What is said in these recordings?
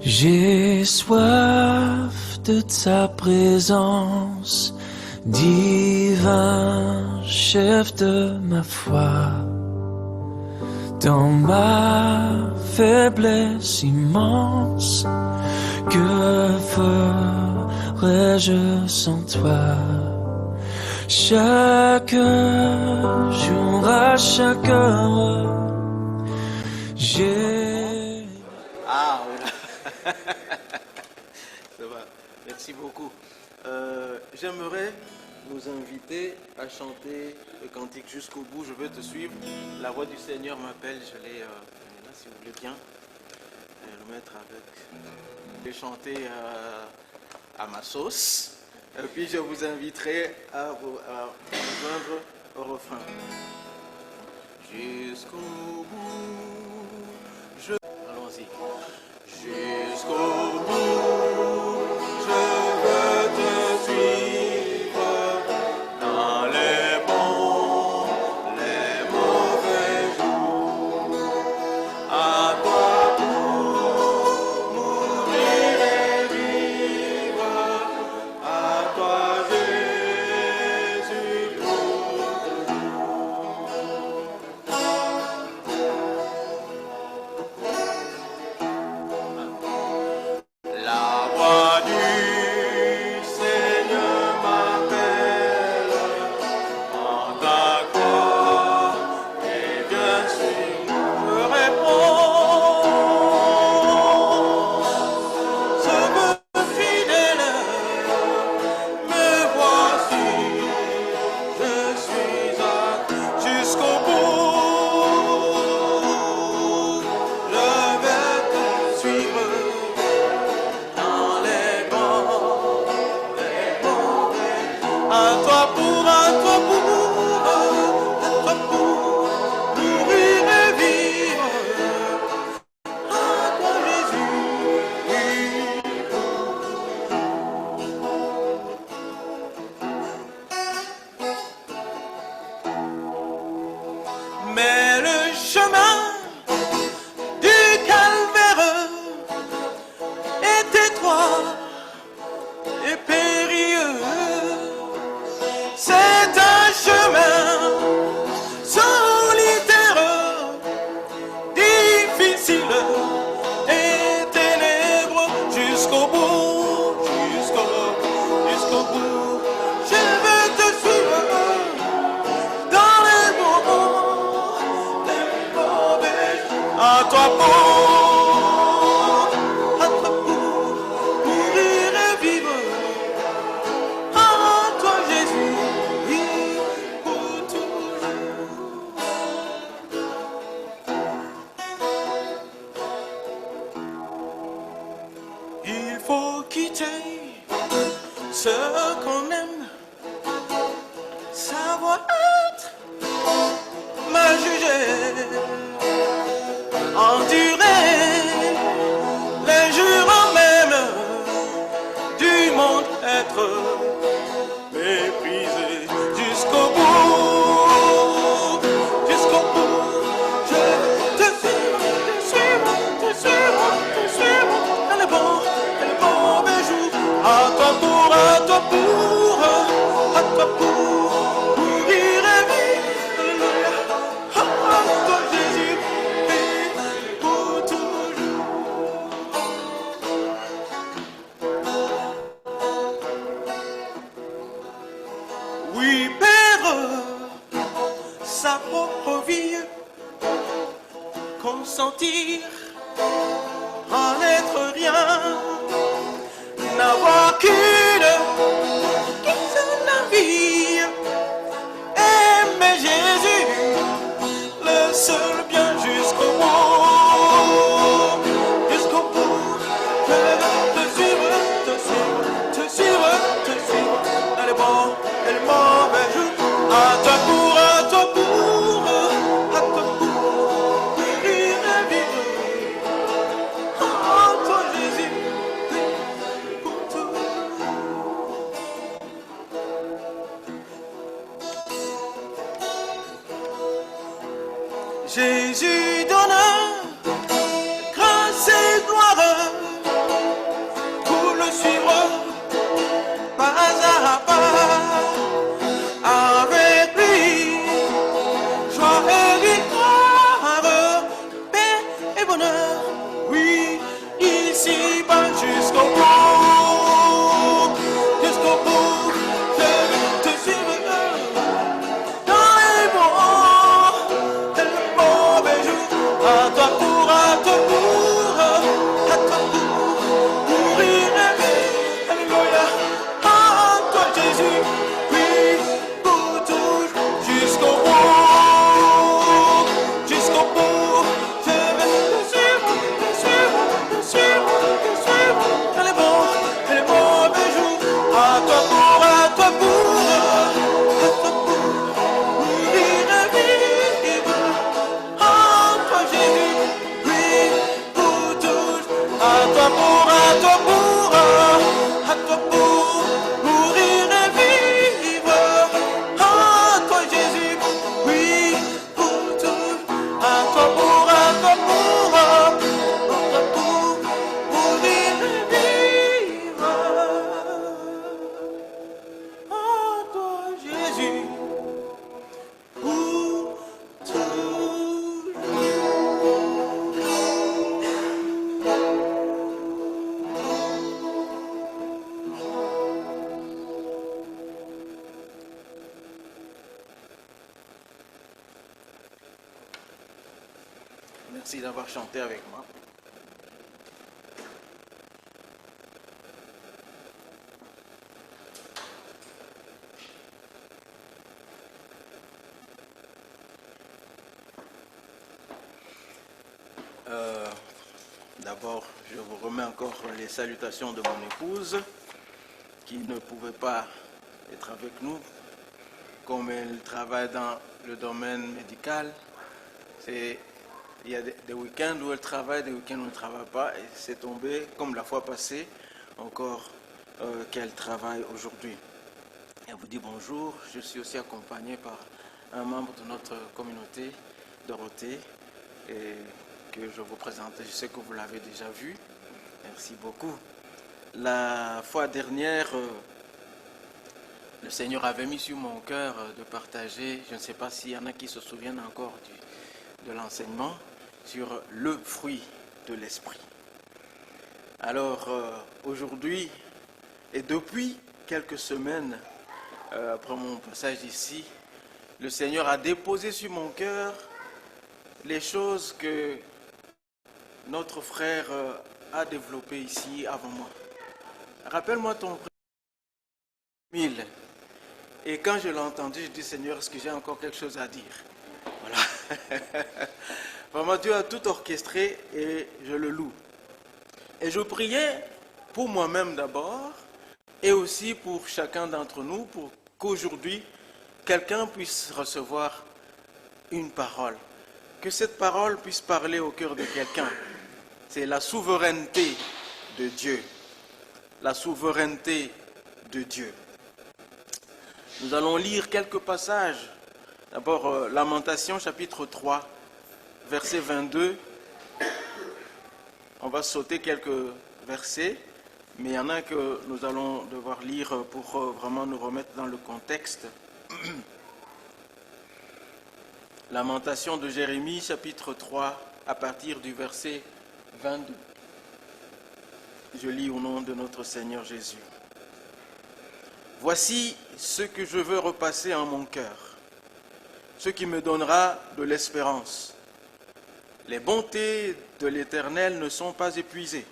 J'ai soif de ta présence, divin chef de ma foi. Dans ma faiblesse immense, que ferais-je sans toi? Chaque jour, à chaque heure, j'ai... Ah, voilà. Ça va. Merci beaucoup. J'aimerais nous inviter à chanter le cantique jusqu'au bout. Je veux te suivre. La voix du Seigneur m'appelle. Je l'ai là, si vous voulez bien. Le mettre avec. Je vais chanter à ma sauce. Et puis je vous inviterai à rejoindre au refrain. Jusqu'au bout. Allons-y. Jusqu'au bout, je veux te suivre dans les bons, les mauvais jours. À toi pour mourir et vivre, à toi Jésus pour la voix du Seigneur m'appelle en ta gloire et bien sûr me répond. Je veux fidèle, me voici, je suis jusqu'au bout. Je vais te suivre. À toi pour mourir et vivre. À toi Jésus. Mais le chemin du calvaire est étroit et périlleux. C'est un chemin solitaire, difficile et ténébreux. Jusqu'au bout, jusqu'au bout, je veux te suivre dans les mauvais jours. À toi pour mourir et vivre. À toi Jésus, oui, pour toujours. Il faut quitter ce qu'on aime, savoir être mal jugé, endurer les jours même du monde, être méprisé jusqu'au bout, jusqu'au bout. Je te suivre dans les bons et les mauvais jours. À toi pour mourir et vivre. À toi Jésus, pour toujours. Oui, perdre sa propre vie, consentir à n'être rien, n'avoir qu'une seule vie, aimer Jésus, le seul bien jusqu'au bout, jusqu'au bout. Je veux te suivre dans les bons et les mauvais jours. À toi pour mourir et vivre. À toi Jésus, pour tout. ici-bas jusqu'au bout. Jusqu'au bout, je vais te suivre dans les bons et les mauvais jours. À toi pour, à toi pour, à toi pour mourir et vivre. Alléluia. À toi Jésus, oui, pour toujours, jusqu'au bout. Jusqu'au bout, je vais te suivre, te suivre, te suivre, te suivre. Dans les bons et les mauvais jours. À toi pour, à toi pour mourir et vivre. À toi Jésus, oui, pour toujours. À toi pour, à toi pour mourir et vivre. À toi Jésus, oui, pour toujours. À toi pour, à toi pour mourir et vivre. À toi Jésus, pour toujours. Merci d'avoir chanté avec moi. D'abord, je vous remets encore les salutations de mon épouse qui ne pouvait pas être avec nous. Comme elle travaille dans le domaine médical, il y a des week-ends où elle travaille, des week-ends où elle ne travaille pas. Et c'est tombé, comme la fois passée, encore qu'elle travaille aujourd'hui. Elle vous dit bonjour. Je suis aussi accompagné par un membre de notre communauté, Dorothée, et que je vous présente. Je sais que vous l'avez déjà vu. Merci beaucoup. La fois dernière, le Seigneur avait mis sur mon cœur de partager, je ne sais pas s'il y en a qui se souviennent encore de l'enseignement, sur le fruit de l'esprit. Alors, aujourd'hui, et depuis quelques semaines, après mon passage ici, le Seigneur a déposé sur mon cœur les choses que notre frère a développées ici avant moi. Rappelle-moi ton prénom. Et quand je l'ai entendu, je dis, Seigneur, est-ce que j'ai encore quelque chose à dire? Voilà. Vraiment, Dieu a tout orchestré et je le loue. Et je priais pour moi-même d'abord et aussi pour chacun d'entre nous, pour qu'aujourd'hui, quelqu'un puisse recevoir une parole. Que cette parole puisse parler au cœur de quelqu'un. C'est la souveraineté de Dieu. La souveraineté de Dieu. Nous allons lire quelques passages. D'abord, Lamentation chapitre 3, verset 22. On va sauter quelques versets, mais il y en a que nous allons devoir lire pour vraiment nous remettre dans le contexte. Lamentation de Jérémie chapitre 3, à partir du verset 22. Je lis au nom de notre Seigneur Jésus. Voici ce que je veux repasser en mon cœur, ce qui me donnera de l'espérance. Les bontés de l'Éternel ne sont pas épuisées.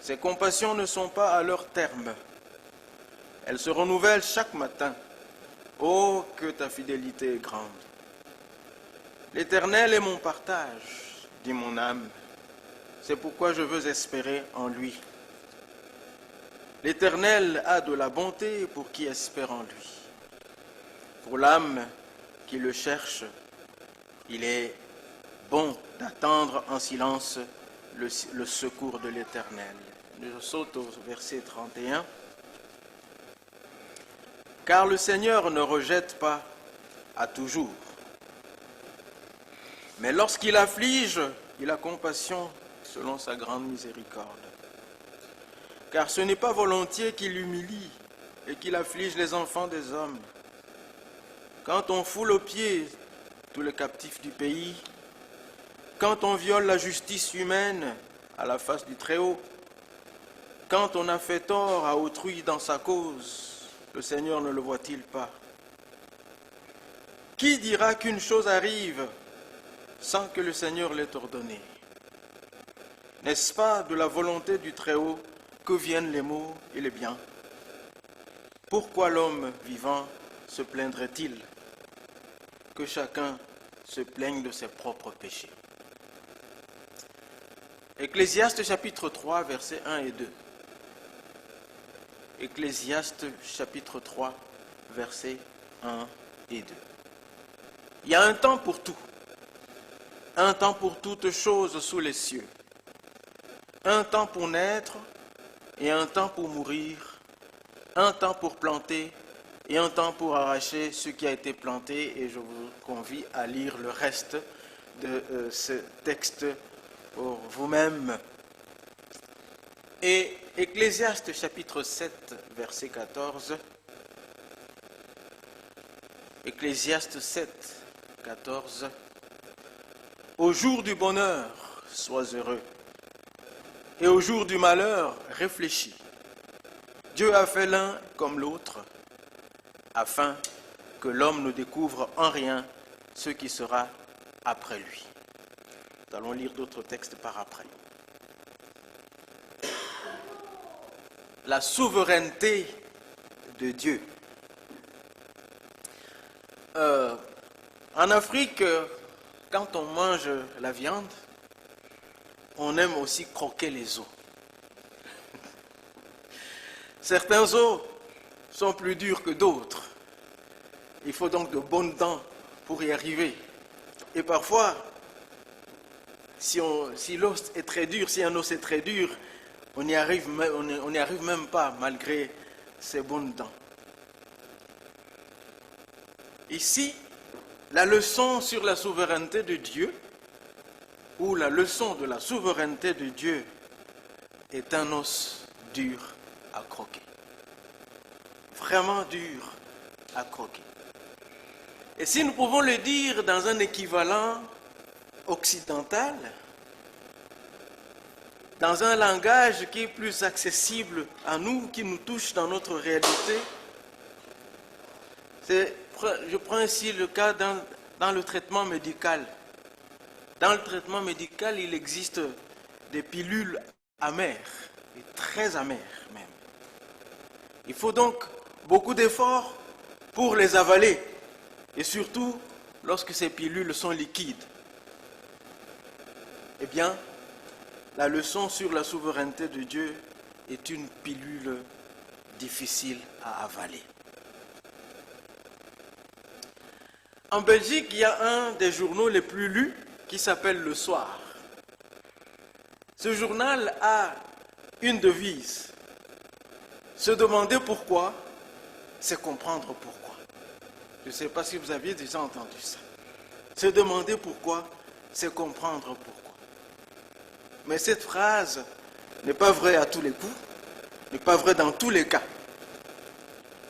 Ses compassions ne sont pas à leur terme. Elles se renouvellent chaque matin. Oh, que ta fidélité est grande. L'Éternel est mon partage, dit mon âme. C'est pourquoi je veux espérer en lui. L'Éternel a de la bonté pour qui espère en lui. Pour l'âme qui le cherche, il est bon d'attendre en silence le secours de l'Éternel. Je saute au verset 31. Car le Seigneur ne rejette pas à toujours. Mais lorsqu'il afflige, il a compassion selon sa grande miséricorde. Car ce n'est pas volontiers qu'il humilie et qu'il afflige les enfants des hommes. Quand on foule aux pieds tous les captifs du pays, quand on viole la justice humaine à la face du Très-Haut. Quand on a fait tort à autrui dans sa cause, le Seigneur ne le voit-il pas? Qui dira qu'une chose arrive sans que le Seigneur l'ait ordonné? N'est-ce pas de la volonté du Très-Haut que viennent les maux et les biens? Pourquoi l'homme vivant se plaindrait-il? Que chacun se plaigne de ses propres péchés. Ecclésiaste chapitre 3, versets 1 et 2. Ecclésiaste chapitre 3, versets 1 et 2. Il y a un temps pour tout. Un temps pour toutes choses sous les cieux. Un temps pour naître et un temps pour mourir. Un temps pour planter et un temps pour arracher ce qui a été planté. Et je vous convie à lire le reste de ce texte pour vous-même. Et Ecclésiaste chapitre 7, verset 14. Ecclésiaste 7, 14. Au jour du bonheur, sois heureux. Et au jour du malheur, réfléchis. Dieu a fait l'un comme l'autre, afin que l'homme ne découvre en rien ce qui sera après lui. Nous allons lire d'autres textes par après. La souveraineté de Dieu. En Afrique, quand on mange la viande, on aime aussi croquer les os. Certains os sont plus durs que d'autres. Il faut donc de bonnes dents pour y arriver. Et parfois, si l'os est très dur, si un os est très dur, on n'y arrive même pas malgré ses bonnes dents. Ici, la leçon sur la souveraineté de Dieu, ou la leçon de la souveraineté de Dieu, est un os dur à croquer. Vraiment dur à croquer. Et si nous pouvons le dire dans un équivalent occidental, dans un langage qui est plus accessible à nous, qui nous touche dans notre réalité, je prends ici le cas dans le traitement médical. Dans le traitement médical, il existe des pilules amères, et très amères même. Il faut donc beaucoup d'efforts pour les avaler, et surtout lorsque ces pilules sont liquides. Eh bien, la leçon sur la souveraineté de Dieu est une pilule difficile à avaler. En Belgique, il y a un des journaux les plus lus qui s'appelle Le Soir. Ce journal a une devise. Se demander pourquoi, c'est comprendre pourquoi. Je ne sais pas si vous aviez déjà entendu ça. Se demander pourquoi, c'est comprendre pourquoi. Mais cette phrase n'est pas vraie à tous les coups, n'est pas vraie dans tous les cas.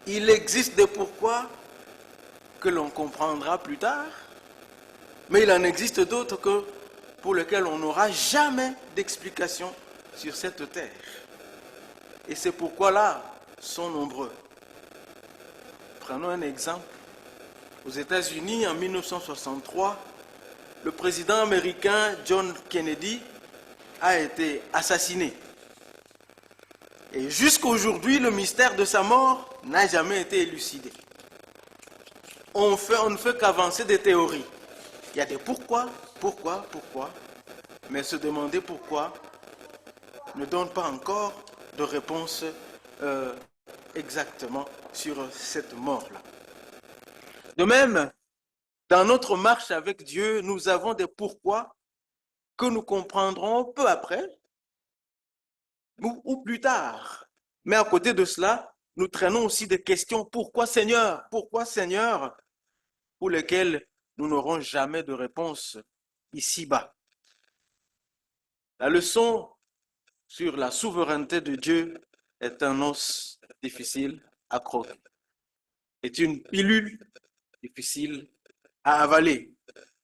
Il existe des pourquoi que l'on comprendra plus tard, mais il en existe d'autres pour lesquels on n'aura jamais d'explication sur cette terre. Et ces pourquoi-là sont nombreux. Prenons un exemple. Aux États-Unis, en 1963, le président américain John Kennedy a été assassiné. Et jusqu'aujourd'hui, le mystère de sa mort n'a jamais été élucidé. On ne fait qu'avancer des théories. Il y a des pourquoi, mais se demander pourquoi ne donne pas encore de réponse exactement sur cette mort-là. De même, dans notre marche avec Dieu, nous avons des pourquoi que nous comprendrons peu après ou plus tard. Mais à côté de cela, nous traînons aussi des questions. Pourquoi Seigneur, pour lesquelles nous n'aurons jamais de réponse ici-bas. La leçon sur la souveraineté de Dieu est un os difficile à croquer. C'est une pilule difficile à avaler.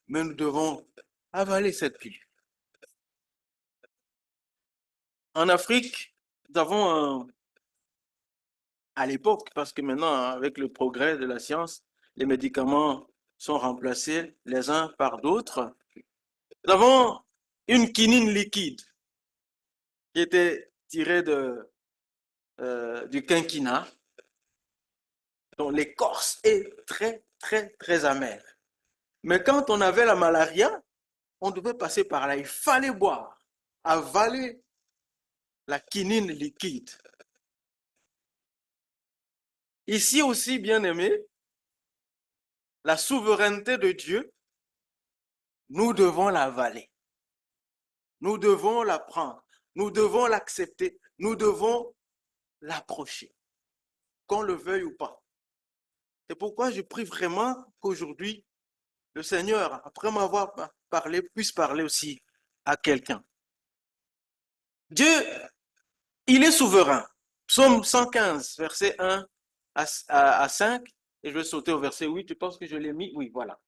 Mais nous devons avaler cette pilule. En Afrique, nous avons à l'époque, parce que maintenant, avec le progrès de la science, les médicaments sont remplacés les uns par d'autres. Nous avons une quinine liquide qui était tirée du quinquina, dont l'écorce est très, très, très amère. Mais quand on avait la malaria, on devait passer par là. Il fallait boire, avaler la quinine liquide. Ici aussi, bien aimé, la souveraineté de Dieu, nous devons l'avaler. Nous devons la prendre. Nous devons l'accepter. Nous devons l'approcher, qu'on le veuille ou pas. C'est pourquoi je prie vraiment qu'aujourd'hui, le Seigneur, après m'avoir parlé, puisse parler aussi à quelqu'un. Dieu, il est souverain. Psaume 115, verset 1 à 5, et je vais sauter au verset 8, je pense que je l'ai mis, oui, voilà.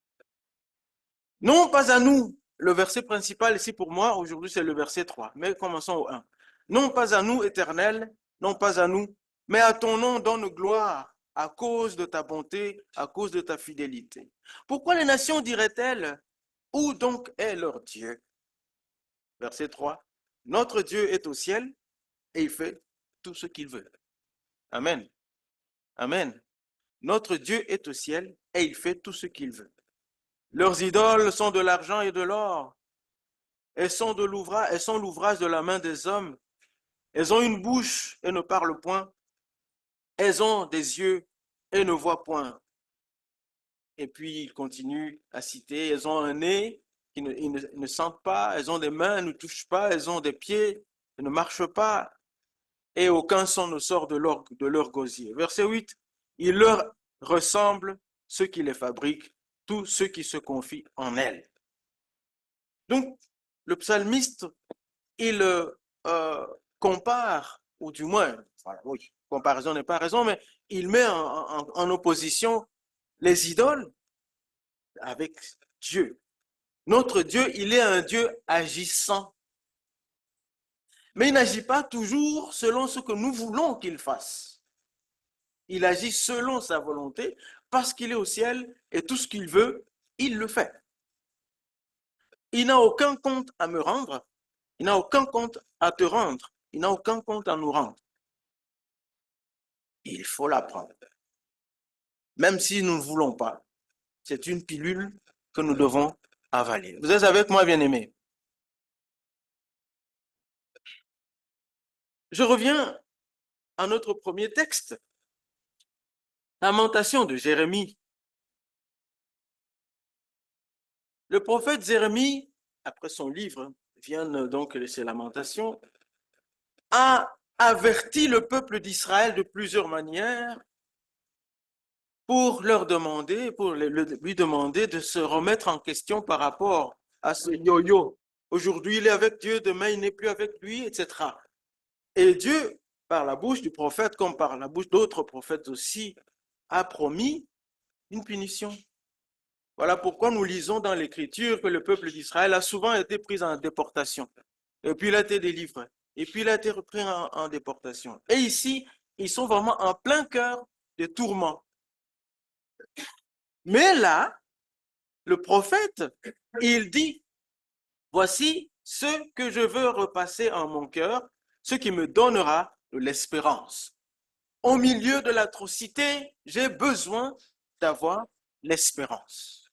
Non pas à nous, le verset principal ici pour moi, aujourd'hui c'est le verset 3, mais commençons au 1. Non pas à nous, Éternel, non pas à nous, mais à ton nom donne gloire à cause de ta bonté, à cause de ta fidélité. Pourquoi les nations diraient-elles, où donc est leur Dieu? Verset 3. Notre Dieu est au ciel et il fait tout ce qu'il veut. Amen. Amen. Notre Dieu est au ciel et il fait tout ce qu'il veut. Leurs idoles sont de l'argent et de l'or. Elles sont l'ouvrage de la main des hommes. Elles ont une bouche et ne parlent point. Elles ont des yeux et ne voient point. Et puis il continue à citer, elles ont un nez qui ne sentent pas, elles ont des mains, elles ne touchent pas, elles ont des pieds, elles ne marchent pas, et aucun son ne sort de leur gosier. Verset 8, il leur ressemble ceux qui les fabriquent, tous ceux qui se confient en elles. Donc, le psalmiste, il compare, ou du moins, voilà, oui, comparaison n'est pas raison, mais il met en opposition les idoles avec Dieu. Notre Dieu, il est un Dieu agissant. Mais il n'agit pas toujours selon ce que nous voulons qu'il fasse. Il agit selon sa volonté parce qu'il est au ciel et tout ce qu'il veut, il le fait. Il n'a aucun compte à me rendre, il n'a aucun compte à te rendre, il n'a aucun compte à nous rendre. Il faut l'apprendre. Même si nous ne voulons pas, c'est une pilule que nous devons avaler. Vous êtes avec moi, bien-aimés? Je reviens à notre premier texte, Lamentation de Jérémie. Le prophète Jérémie, après son livre, vient donc ces Lamentations, a averti le peuple d'Israël de plusieurs manières pour leur demander, pour lui demander de se remettre en question par rapport à ce yo-yo. Aujourd'hui, il est avec Dieu, demain, il n'est plus avec lui, etc. Et Dieu, par la bouche du prophète, comme par la bouche d'autres prophètes aussi, a promis une punition. Voilà pourquoi nous lisons dans l'Écriture que le peuple d'Israël a souvent été pris en déportation. Et puis il a été délivré. Et puis il a été repris en déportation. Et ici, ils sont vraiment en plein cœur des tourments. Mais là, le prophète, il dit, voici ce que je veux repasser en mon cœur, ce qui me donnera de l'espérance. Au milieu de l'atrocité, j'ai besoin d'avoir l'espérance.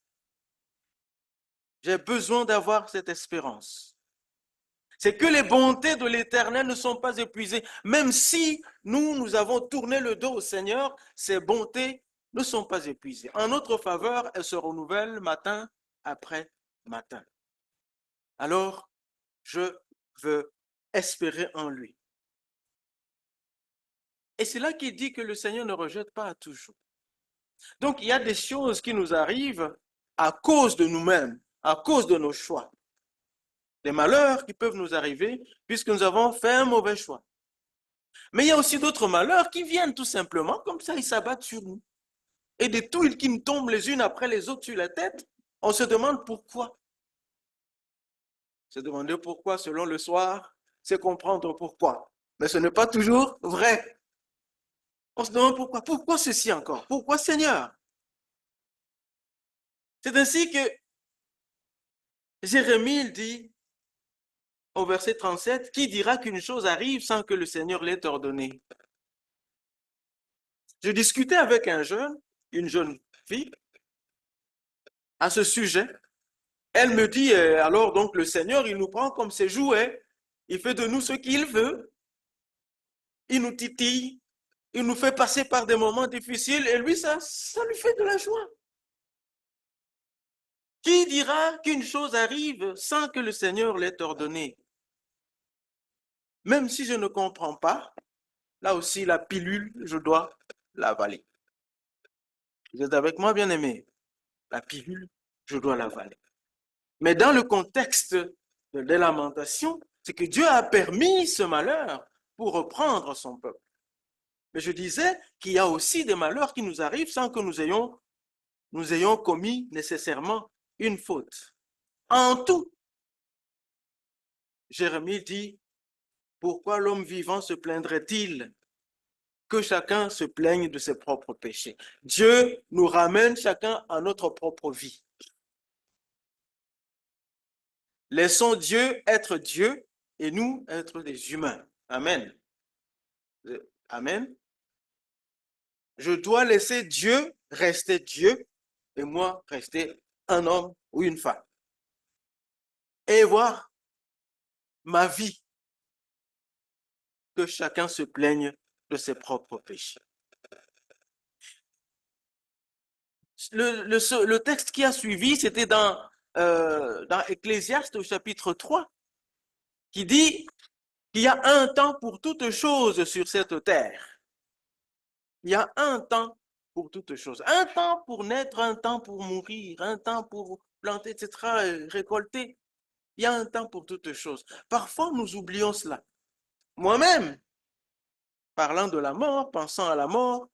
J'ai besoin d'avoir cette espérance. C'est que les bontés de l'Éternel ne sont pas épuisées. Même si nous avons tourné le dos au Seigneur, ces bontés ne sont pas épuisées. En notre faveur, elles se renouvellent matin après matin. Alors, je veux espérer en lui. Et c'est là qu'il dit que le Seigneur ne rejette pas à toujours. Donc, il y a des choses qui nous arrivent à cause de nous-mêmes, à cause de nos choix. Des malheurs qui peuvent nous arriver puisque nous avons fait un mauvais choix. Mais il y a aussi d'autres malheurs qui viennent tout simplement, comme ça, ils s'abattent sur nous. Et des tuiles qui nous tombent les unes après les autres sur la tête, on se demande pourquoi. Se demander pourquoi selon le soir, c'est comprendre pourquoi. Mais ce n'est pas toujours vrai. On se demande pourquoi. Pourquoi ceci encore? Pourquoi Seigneur? C'est ainsi que Jérémie dit au verset 37, qui dira qu'une chose arrive sans que le Seigneur l'ait ordonné? Je discutais avec une jeune fille, à ce sujet. Elle me dit, alors donc le Seigneur, il nous prend comme ses jouets, il fait de nous ce qu'il veut, il nous titille, il nous fait passer par des moments difficiles, et lui, ça lui fait de la joie. Qui dira qu'une chose arrive sans que le Seigneur l'ait ordonné? Même si je ne comprends pas, là aussi, la pilule, je dois l'avaler. Vous êtes avec moi, bien-aimés? La pilule, je dois l'avaler. Mais dans le contexte des lamentations, c'est que Dieu a permis ce malheur pour reprendre son peuple. Mais je disais qu'il y a aussi des malheurs qui nous arrivent sans que nous ayons commis nécessairement une faute. En tout, Jérémie dit, pourquoi l'homme vivant se plaindrait-il? Que chacun se plaigne de ses propres péchés. Dieu nous ramène chacun à notre propre vie. Laissons Dieu être Dieu et nous être des humains. Amen. Amen. Je dois laisser Dieu rester Dieu et moi rester un homme ou une femme. Et voir ma vie, que chacun se plaigne de ses propres péchés. Le texte qui a suivi, c'était dans Ecclésiaste au chapitre 3, qui dit qu'il y a un temps pour toutes choses sur cette terre. Il y a un temps pour toutes choses. Un temps pour naître, un temps pour mourir, un temps pour planter, etc., récolter. Il y a un temps pour toutes choses. Parfois, nous oublions cela. Moi-même, parlant de la mort, pensant à la mort,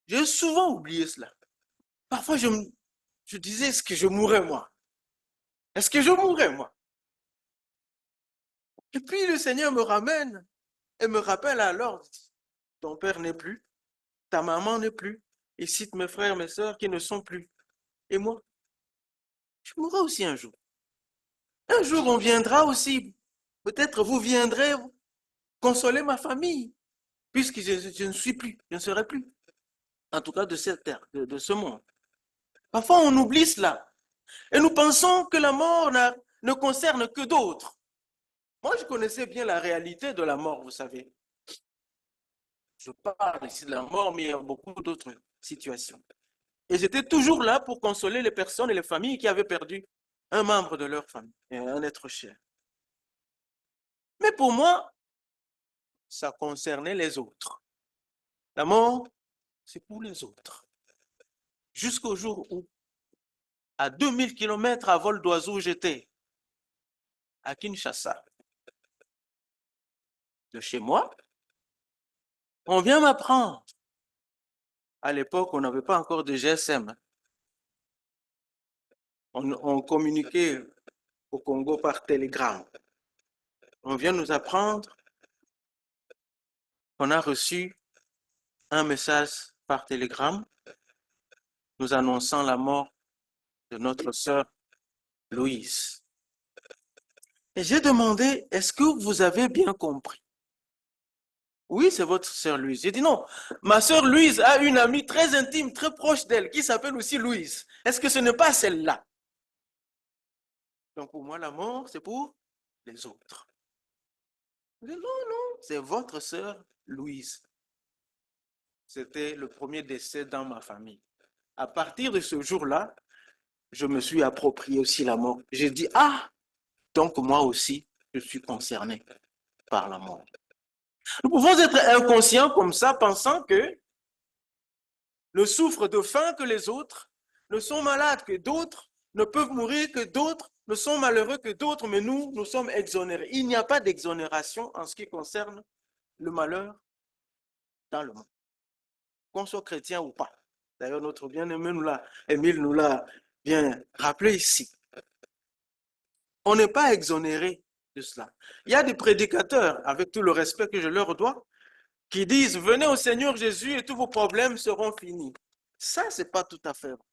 j'ai souvent oublié cela. Parfois, je disais, est-ce que je mourrais moi? Est-ce que je mourrais moi? Et puis le Seigneur me ramène et me rappelle alors, ton père n'est plus, ta maman n'est plus, et cite mes frères, mes sœurs qui ne sont plus. Et moi, je mourrai aussi un jour. Un jour, on viendra aussi. Peut-être vous viendrez consoler ma famille, puisque je ne suis plus, je ne serai plus. En tout cas, de cette terre, de ce monde. Parfois, on oublie cela. Et nous pensons que la mort ne concerne que d'autres. Moi, je connaissais bien la réalité de la mort, vous savez. Je parle ici de la mort, mais il y a beaucoup d'autres situations. Et j'étais toujours là pour consoler les personnes et les familles qui avaient perdu un membre de leur famille, un être cher. Mais pour moi, ça concernait les autres. La mort, c'est pour les autres. Jusqu'au jour où, à 2000 km à vol d'oiseau, j'étais à Kinshasa. De chez moi, on vient m'apprendre. À l'époque, on n'avait pas encore de GSM. On communiquait au Congo par télégramme. On vient nous apprendre qu'on a reçu un message par télégramme nous annonçant la mort de notre sœur Louise. Et j'ai demandé, est-ce que vous avez bien compris? Oui, c'est votre sœur Louise. J'ai dit non, ma sœur Louise a une amie très intime, très proche d'elle, qui s'appelle aussi Louise. Est-ce que ce n'est pas celle-là? Donc pour moi, la mort, c'est pour les autres. Je dis, non, c'est votre sœur Louise. C'était le premier décès dans ma famille. À partir de ce jour-là, je me suis approprié aussi la mort. J'ai dit, ah, donc moi aussi, je suis concerné par la mort. Nous pouvons être inconscients comme ça, pensant que ne souffrent de faim que les autres, ne sont malades que d'autres, ne peuvent mourir que d'autres, ne sont malheureux que d'autres, mais nous sommes exonérés. Il n'y a pas d'exonération en ce qui concerne le malheur dans le monde, qu'on soit chrétien ou pas. D'ailleurs, notre bien-aimé Émile nous l'a bien rappelé ici. On n'est pas exonéré de cela. Il y a des prédicateurs, avec tout le respect que je leur dois, qui disent, venez au Seigneur Jésus et tous vos problèmes seront finis. Ça, ce n'est pas tout à fait vrai.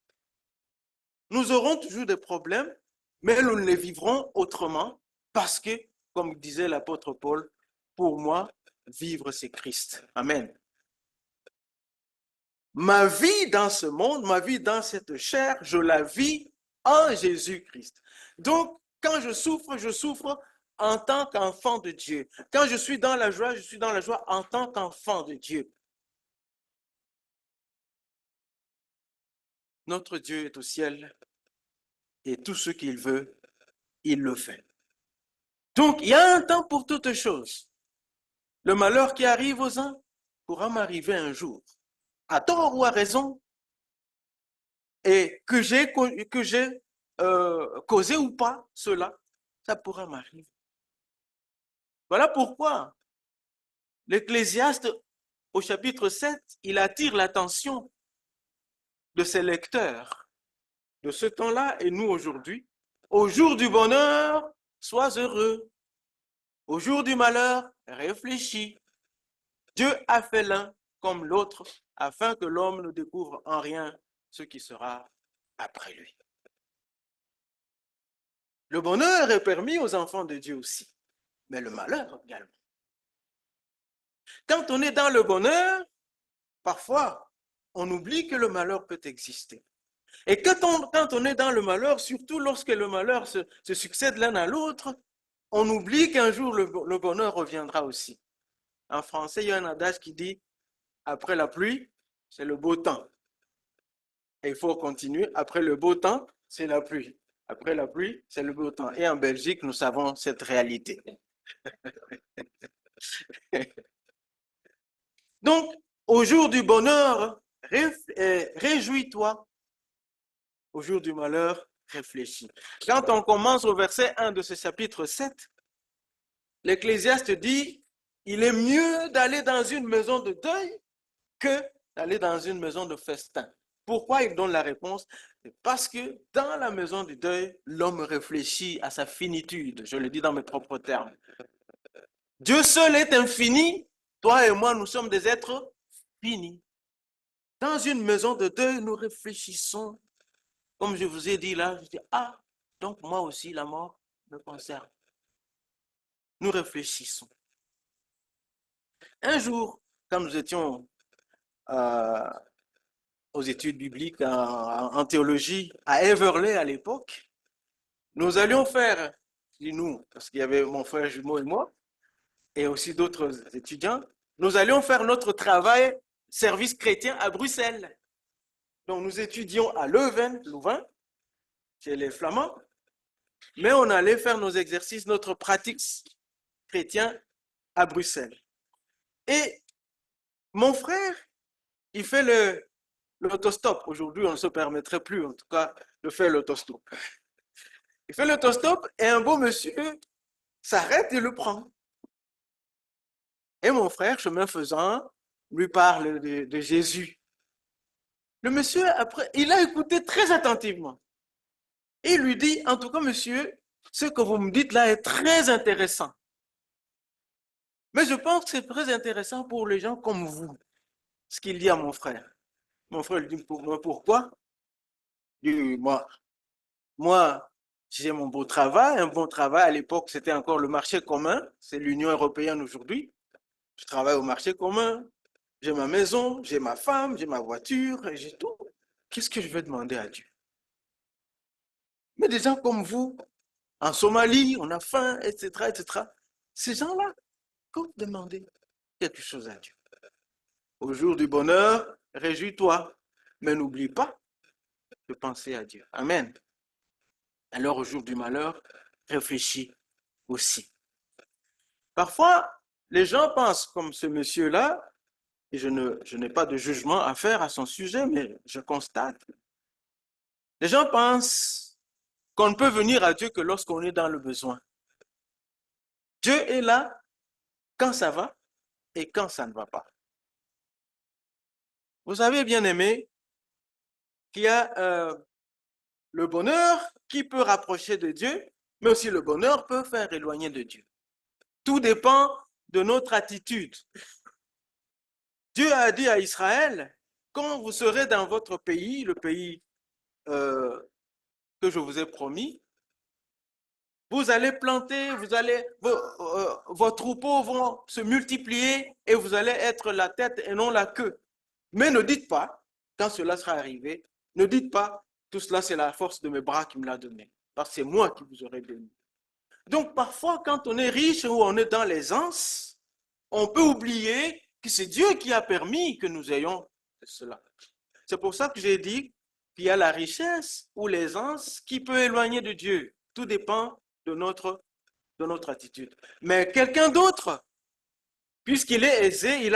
Nous aurons toujours des problèmes, mais nous les vivrons autrement parce que, comme disait l'apôtre Paul, pour moi, vivre, c'est Christ. Amen. Ma vie dans ce monde, ma vie dans cette chair, je la vis en Jésus-Christ. Donc, quand je souffre en tant qu'enfant de Dieu. Quand je suis dans la joie, je suis dans la joie en tant qu'enfant de Dieu. Notre Dieu est au ciel et tout ce qu'il veut, il le fait. Donc, il y a un temps pour toutes choses. Le malheur qui arrive aux uns pourra m'arriver un jour, à tort ou à raison, et que j'ai causé ou pas cela, ça pourra m'arriver. Voilà pourquoi l'Ecclésiaste, au chapitre 7, il attire l'attention de ses lecteurs de ce temps-là et nous aujourd'hui. Au jour du bonheur, sois heureux. Au jour du malheur, réfléchis. Dieu a fait l'un comme l'autre, afin que l'homme ne découvre en rien ce qui sera après lui. Le bonheur est permis aux enfants de Dieu aussi, mais le malheur également. Quand on est dans le bonheur, parfois, on oublie que le malheur peut exister. Et quand on est dans le malheur, surtout lorsque le malheur se succède l'un à l'autre, on oublie qu'un jour le bonheur reviendra aussi. En français, il y a un adage qui dit « après la pluie, c'est le beau temps ». Et il faut continuer. Après le beau temps, c'est la pluie. Après la pluie, c'est le beau temps. Et en Belgique, nous savons cette réalité. Donc, au jour du bonheur, réjouis-toi. Au jour du malheur, réfléchis. Quand on commence au verset 1 de ce chapitre 7, l'Ecclésiaste dit, il est mieux d'aller dans une maison de deuil que d'aller dans une maison de festin. Pourquoi il donne la réponse? Parce que dans la maison du deuil, l'homme réfléchit à sa finitude. Je le dis dans mes propres termes. Dieu seul est infini. Toi et moi, nous sommes des êtres finis. Dans une maison de deuil, nous réfléchissons. Comme je vous ai dit là, je dis, ah, donc moi aussi, la mort me concerne. Nous réfléchissons. Un jour, quand nous étions aux études bibliques en théologie à Everley à l'époque, nous allions faire, nous, parce qu'il y avait mon frère jumeau et moi, et aussi d'autres étudiants, nous allions faire notre travail service chrétien à Bruxelles. Donc nous étudions à Leuven, Louvain, chez les Flamands, mais on allait faire nos exercices, notre pratique chrétien à Bruxelles. Et mon frère, il fait l'autostop. Aujourd'hui, on ne se permettrait plus, en tout cas, de faire l'autostop. Il fait l'autostop et un beau monsieur s'arrête et le prend. Et mon frère, chemin faisant, lui parle de Jésus. Le monsieur, après, il a écouté très attentivement. Et il lui dit, en tout cas, monsieur, ce que vous me dites là est très intéressant. Mais je pense que c'est très intéressant pour les gens comme vous, ce qu'il dit à mon frère. Mon frère lui dit, pourquoi? Il dit, moi, j'ai mon beau travail, un bon travail. À l'époque, c'était encore le marché commun. C'est l'Union européenne aujourd'hui. Je travaille au marché commun. J'ai ma maison, j'ai ma femme, j'ai ma voiture, j'ai tout. Qu'est-ce que je vais demander à Dieu? Mais des gens comme vous, en Somalie, on a faim, etc., etc. Ces gens-là, quand vous demandez quelque chose à Dieu, au jour du bonheur, réjouis-toi, mais n'oublie pas de penser à Dieu. Amen. Alors au jour du malheur, réfléchis aussi. Parfois, les gens pensent comme ce monsieur-là, et je n'ai pas de jugement à faire à son sujet, mais je constate. Les gens pensent qu'on ne peut venir à Dieu que lorsqu'on est dans le besoin. Dieu est là quand ça va et quand ça ne va pas. Vous savez, bien aimé, qu'il y a le bonheur qui peut rapprocher de Dieu Mais aussi le bonheur peut faire éloigner de Dieu. Tout dépend de notre attitude. Dieu a dit à Israël, quand vous serez dans votre pays, le pays que je vous ai promis, vous allez planter, vos troupeaux vont se multiplier et vous allez être la tête et non la queue. Mais ne dites pas, quand cela sera arrivé, ne dites pas, tout cela c'est la force de mes bras qui me l'a donné, parce que c'est moi qui vous aurai béni. Donc parfois, quand on est riche ou on est dans l'aisance, on peut oublier que c'est Dieu qui a permis que nous ayons cela. C'est pour ça que j'ai dit qu'il y a la richesse ou l'aisance qui peut éloigner de Dieu. Tout dépend de notre attitude. Mais quelqu'un d'autre, puisqu'il est aisé, il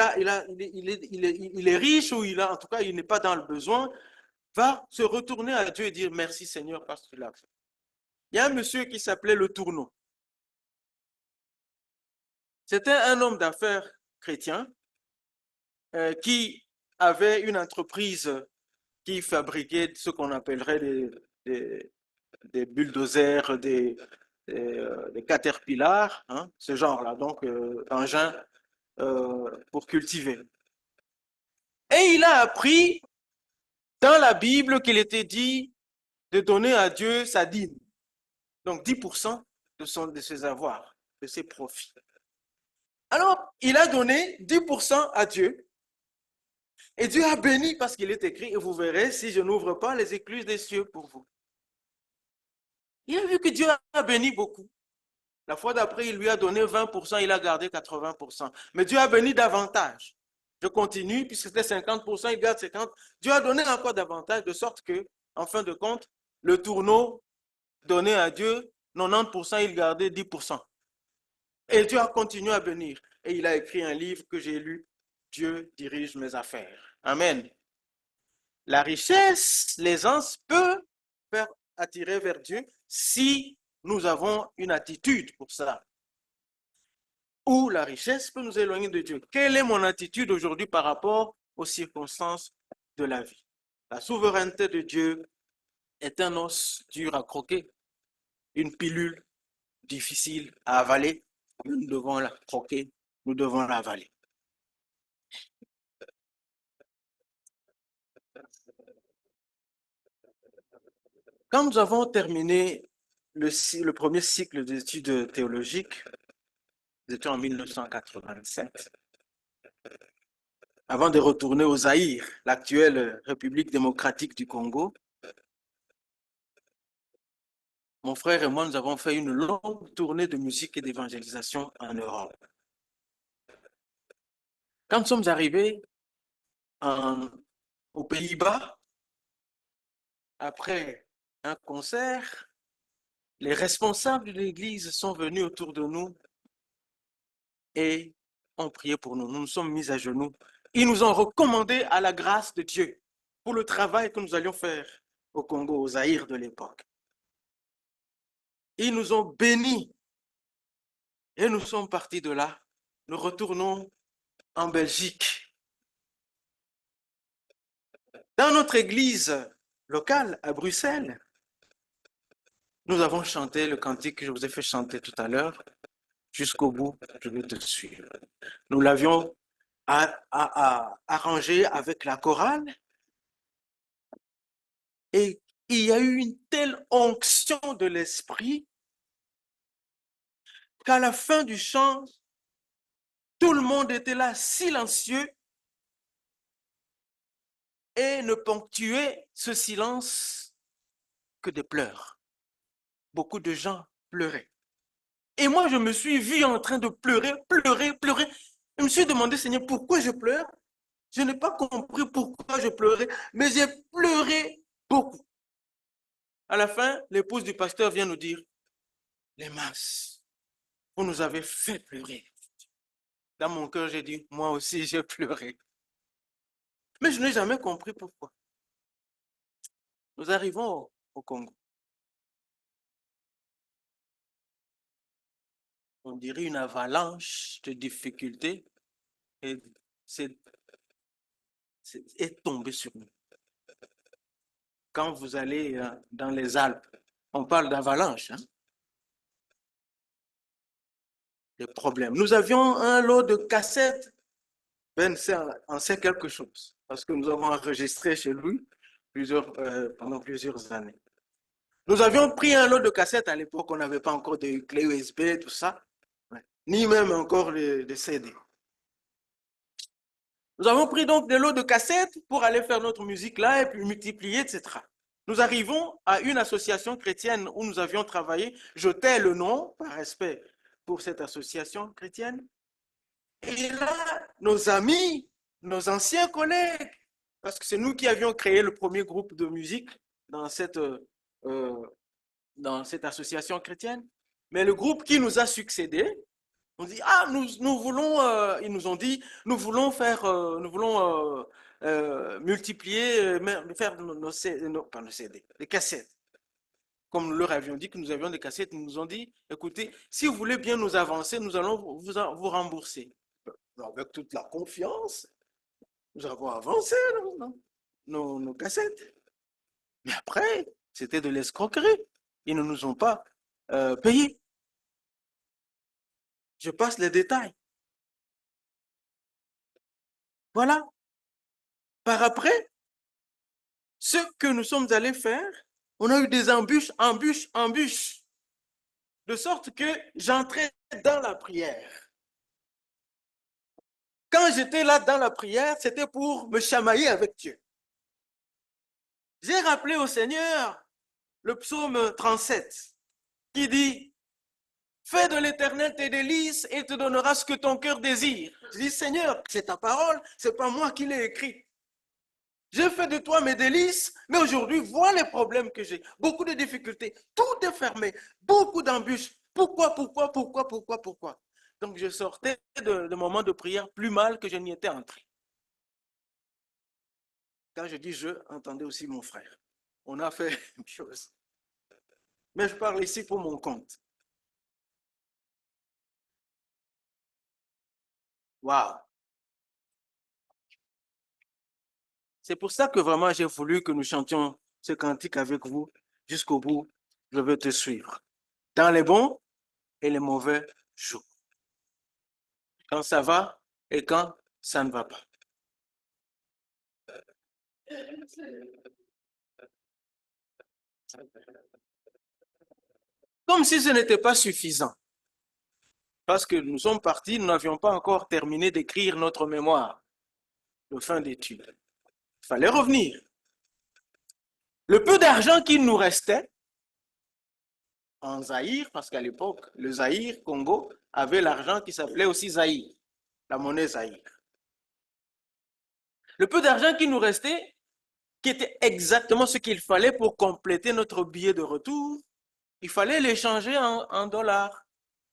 est riche ou en tout cas, il n'est pas dans le besoin, va se retourner à Dieu et dire merci Seigneur parce que tu l'as fait. Il y a un monsieur qui s'appelait Le Tourneau. C'était un homme d'affaires chrétien qui avait une entreprise qui fabriquait ce qu'on appellerait des bulldozers, des caterpillars, hein, ce genre-là, donc engins pour cultiver. Et il a appris dans la Bible qu'il était dit de donner à Dieu sa dîme, donc 10% de ses avoirs, de ses profits. Alors, il a donné 10% à Dieu et Dieu a béni parce qu'il est écrit, et vous verrez si je n'ouvre pas les écluses des cieux pour vous. Il a vu que Dieu a béni beaucoup. La fois d'après, il lui a donné 20%, il a gardé 80%. Mais Dieu a béni davantage. Je continue, puisque c'était 50%, il garde 50%. Dieu a donné encore davantage, de sorte que, en fin de compte, le tourneau donné à Dieu, 90%, il gardait 10%. Et Dieu a continué à bénir. Et il a écrit un livre que j'ai lu, Dieu dirige mes affaires. Amen. La richesse, l'aisance peut faire attirer vers Dieu si nous avons une attitude pour ça. Ou la richesse peut nous éloigner de Dieu. Quelle est mon attitude aujourd'hui par rapport aux circonstances de la vie? La souveraineté de Dieu est un os dur à croquer, une pilule difficile à avaler. Nous devons la croquer, nous devons l'avaler. Quand nous avons terminé le premier cycle d'études théologiques, c'était en 1987, avant de retourner au Zaïre, l'actuelle République démocratique du Congo, mon frère et moi, nous avons fait une longue tournée de musique et d'évangélisation en Europe. Quand nous sommes arrivés aux Pays-Bas, après un concert, les responsables de l'Église sont venus autour de nous et ont prié pour nous. Nous nous sommes mis à genoux. Ils nous ont recommandé à la grâce de Dieu pour le travail que nous allions faire au Congo, au Zaïre de l'époque. Ils nous ont bénis et nous sommes partis de là. Nous retournons en Belgique. Dans notre église locale à Bruxelles, nous avons chanté le cantique que je vous ai fait chanter tout à l'heure. Jusqu'au bout, je vais te suivre. Nous l'avions arrangé avec la chorale et il y a eu une telle onction de l'esprit qu'à la fin du chant, tout le monde était là silencieux et ne ponctuait ce silence que des pleurs. Beaucoup de gens pleuraient. Et moi, je me suis vu en train de pleurer. Je me suis demandé, Seigneur, pourquoi je pleure? Je n'ai pas compris pourquoi je pleurais, mais j'ai pleuré beaucoup. À la fin, l'épouse du pasteur vient nous dire, les masses, vous nous avez fait pleurer. Dans mon cœur, j'ai dit, moi aussi, j'ai pleuré. Mais je n'ai jamais compris pourquoi. Nous arrivons au Congo. On dirait une avalanche de difficultés et est tombée sur nous. Quand vous allez dans les Alpes, on parle d'avalanche. Hein? des problèmes. Nous avions un lot de cassettes. Ben en sait quelque chose, parce que nous avons enregistré chez lui pendant plusieurs années. Nous avions pris un lot de cassettes à l'époque, on n'avait pas encore de clés USB, tout ça, ni même encore de CD. Nous avons pris donc des lots de cassettes pour aller faire notre musique là et puis multiplier, etc. Nous arrivons à une association chrétienne où nous avions travaillé. Je tais le nom par respect pour cette association chrétienne. Et là, nos amis, nos anciens collègues, parce que c'est nous qui avions créé le premier groupe de musique dans cette association chrétienne, mais le groupe qui nous a succédé, on dit, ah, nous voulons, ils nous ont dit, nous voulons faire, multiplier, faire pas nos CD, les cassettes. Comme nous leur avions dit que nous avions des cassettes, ils nous ont dit, écoutez, si vous voulez bien nous avancer, nous allons vous rembourser. Avec toute la confiance, nous avons avancé nos cassettes. Mais après, c'était de l'escroquerie. Ils ne nous ont pas payés. Je passe les détails. Voilà. Par après, ce que nous sommes allés faire, on a eu des embûches. De sorte que j'entrais dans la prière. Quand j'étais là dans la prière, c'était pour me chamailler avec Dieu. J'ai rappelé au Seigneur le psaume 37 qui dit « Fais de l'Éternel tes délices et te donnera ce que ton cœur désire. » Je dis « Seigneur, c'est ta parole, c'est pas moi qui l'ai écrit. J'ai fait de toi mes délices, mais aujourd'hui, vois les problèmes que j'ai. Beaucoup de difficultés, tout est fermé, beaucoup d'embûches. Pourquoi? Donc je sortais de moments de prière plus mal que je n'y étais entré. Quand je dis je, entendez aussi mon frère. On a fait une chose. Mais je parle ici pour mon compte. Waouh! C'est pour ça que vraiment j'ai voulu que nous chantions ce cantique avec vous jusqu'au bout. Je veux te suivre. Dans les bons et les mauvais jours. Quand ça va et quand ça ne va pas. Comme si ce n'était pas suffisant. Parce que nous sommes partis, nous n'avions pas encore terminé d'écrire notre mémoire de fin d'études. Il fallait revenir. Le peu d'argent qu'il nous restait, en Zaïre, parce qu'à l'époque, le Zaïre, Congo, avait l'argent qui s'appelait aussi Zaïre, la monnaie Zaïre. Le peu d'argent qui nous restait, qui était exactement ce qu'il fallait pour compléter notre billet de retour, il fallait l'échanger en dollars.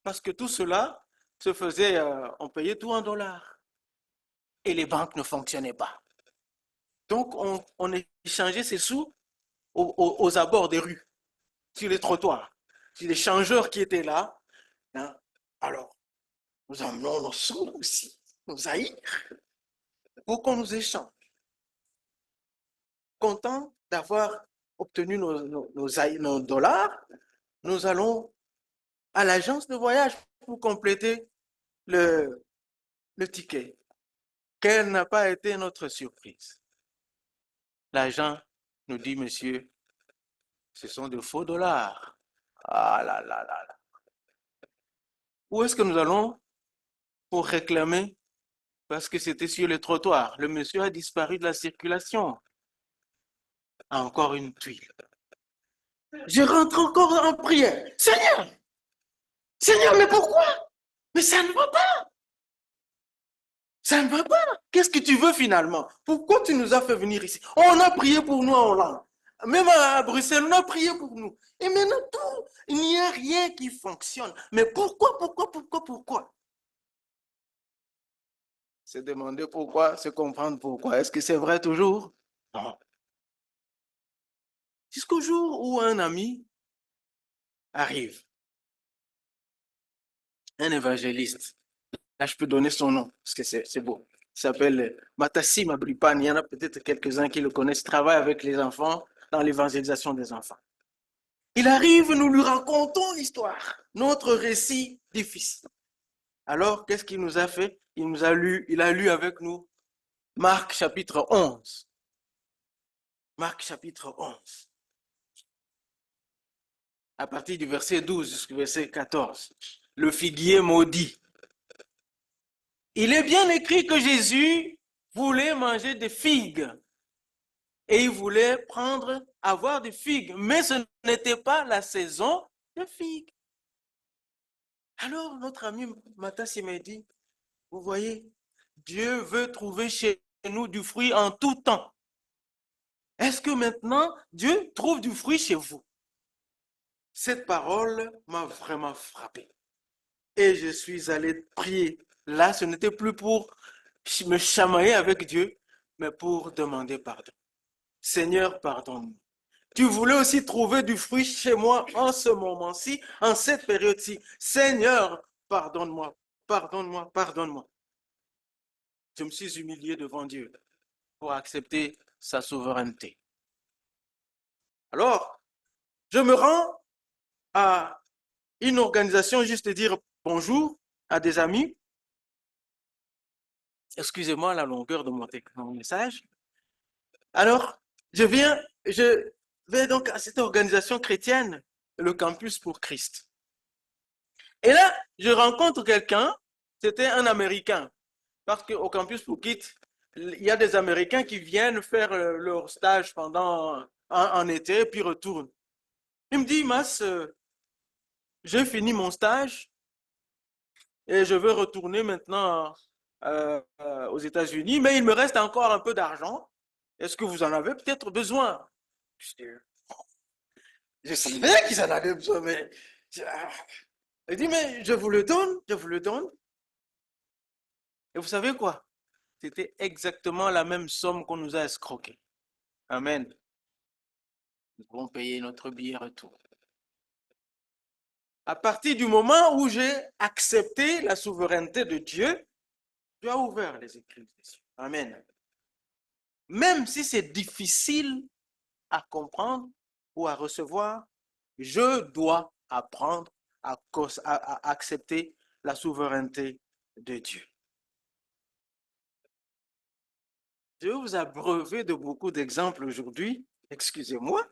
Parce que tout cela se faisait, on payait tout en dollars. Et les banques ne fonctionnaient pas. Donc, on échangeait ces sous aux abords des rues, sur les trottoirs, sur les changeurs qui étaient là. Hein. Alors, nous amenons nos sous aussi, nos Zaïres, pour qu'on nous échange. Content d'avoir obtenu nos dollars, nous allons à l'agence de voyage pour compléter le ticket. Quelle n'a pas été notre surprise? L'agent nous dit, monsieur, ce sont de faux dollars. Ah là là là là. Où est-ce que nous allons pour réclamer? Parce que c'était sur le trottoir. Le monsieur a disparu de la circulation. Encore une tuile. Je rentre encore en prière. Seigneur! Seigneur, mais pourquoi? Mais ça ne va pas. Ça ne va pas. Qu'est-ce que tu veux finalement? Pourquoi tu nous as fait venir ici? On a prié pour nous en Hollande. Même à Bruxelles, on a prié pour nous. Et maintenant, tout, il n'y a rien qui fonctionne. Mais pourquoi? Se demander pourquoi, se comprendre pourquoi. Est-ce que c'est vrai toujours? Non. Jusqu'au jour où un ami arrive. Un évangéliste. Là, je peux donner son nom, parce que c'est beau. Il s'appelle Matassi Mabripane. Il y en a peut-être quelques-uns qui le connaissent. Il travaille avec les enfants dans l'évangélisation des enfants. Il arrive, nous lui racontons l'histoire, notre récit difficile. Alors, qu'est-ce qu'il nous a fait? Il a lu avec nous Marc chapitre 11. Marc chapitre 11. À partir du verset 12 jusqu'au verset 14. Le figuier maudit. Il est bien écrit que Jésus voulait manger des figues. Et il voulait avoir des figues. Mais ce n'était pas la saison de figues. Alors, notre ami Matassi m'a dit, vous voyez, Dieu veut trouver chez nous du fruit en tout temps. Est-ce que maintenant, Dieu trouve du fruit chez vous? Cette parole m'a vraiment frappé. Et je suis allé prier. Là, ce n'était plus pour me chamailler avec Dieu, mais pour demander pardon. Seigneur, pardonne-moi. Tu voulais aussi trouver du fruit chez moi en ce moment-ci, en cette période-ci. Seigneur, pardonne-moi, pardonne-moi, pardonne-moi. Je me suis humilié devant Dieu pour accepter sa souveraineté. Alors, je me rends à une organisation juste dire bonjour à des amis. Excusez-moi la longueur de mon message. Alors, je vais donc à cette organisation chrétienne, le Campus pour Christ. Et là, je rencontre quelqu'un, c'était un Américain, parce qu'au Campus pour Christ, il y a des Américains qui viennent faire leur stage pendant en été, puis retournent. Il me dit, Mas, j'ai fini mon stage et je veux retourner maintenant aux États-Unis, mais il me reste encore un peu d'argent. Est-ce que vous en avez peut-être besoin? Je savais qu'ils en avaient besoin, mais il dit, mais je vous le donne, je vous le donne. Et vous savez quoi? C'était exactement la même somme qu'on nous a escroqué. Amen. Nous avons payé notre billet retour. À partir du moment où j'ai accepté la souveraineté de Dieu, Dieu a ouvert les écrits des cieux. Amen. Même si c'est difficile à comprendre ou à recevoir, je dois apprendre à accepter la souveraineté de Dieu. Je vais vous abreuver de beaucoup d'exemples aujourd'hui. Excusez-moi.